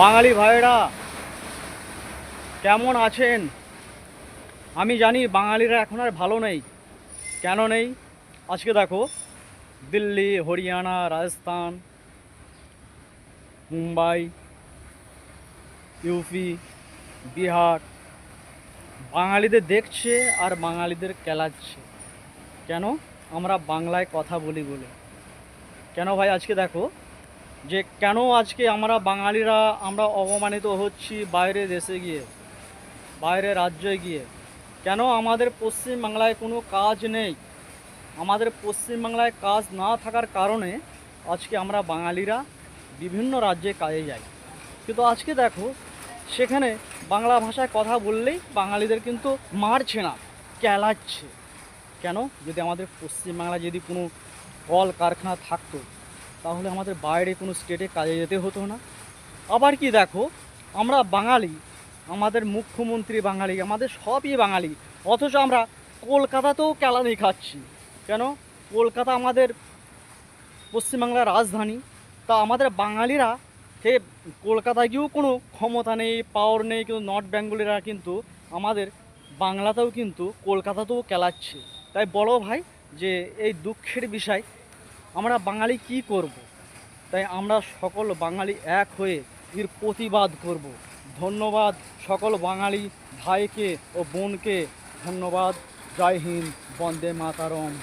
বাঙালি ভাইরা কেমন আছেন? আমি জানি বাঙালিরা এখন আর ভালো নেই। কেন নেই? আজকে দেখো, দিল্লি, হরিয়ানা, রাজস্থান, মুম্বাই, ইউপি, বিহার বাঙালিদের দেখছে আর বাঙালিদের কেলাচ্ছে। কেন? আমরা বাংলায় কথা বলি বলে। কেন ভাই? আজকে দেখো যে কেন আজকে আমরা বাঙালিরা আমরা অপমানিত হচ্ছি বাইরে দেশে গিয়ে, বাইরে রাজ্যে গিয়ে। কেন আমাদের পশ্চিমবাংলায় কোনো কাজ নেই? আমাদের পশ্চিমবাংলায় কাজ না থাকার কারণে আজকে আমরা বাঙালিরা বিভিন্ন রাজ্যে কাজে যাই। কিন্তু আজকে দেখো, সেখানে বাংলা ভাষায় কথা বললেই বাঙালিদের কিন্তু মারছে না, কেলাচ্ছে। কেন? যদি আমাদের পশ্চিমবাংলায় যদি কোনো কল কারখানা থাকতো, তাহলে আমাদের বাইরে কোনো স্টেটে কাজে যেতে হতো না। আবার কি দেখো, আমরা বাঙালি, আমাদের মুখ্যমন্ত্রী বাঙালি, আমাদের সবই বাঙালি, অথচ আমরা কলকাতাতেও কেলানি খাচ্ছি। কেন? কলকাতা আমাদের পশ্চিমবাংলার রাজধানী। তা আমাদের বাঙালিরা সে কলকাতায় গিয়েও কোনো ক্ষমতা নেই, পাওয়ার নেই, কিন্তু নর্থ বেঙ্গলিরা কিন্তু আমাদের বাংলাতেও কিন্তু কলকাতাতেও কেলাচ্ছে। তাই বলো ভাই, যে এই দুঃখের বিষয় আমরা বাঙালি কি করব। তাই আমরা সকল বাঙালি এক হয়ে এর প্রতিবাদ করব। ধন্যবাদ সকল বাঙালি ভাইকে ও বোনকে, ধন্যবাদ। জয় হিন্দ, বন্দে মাতরম।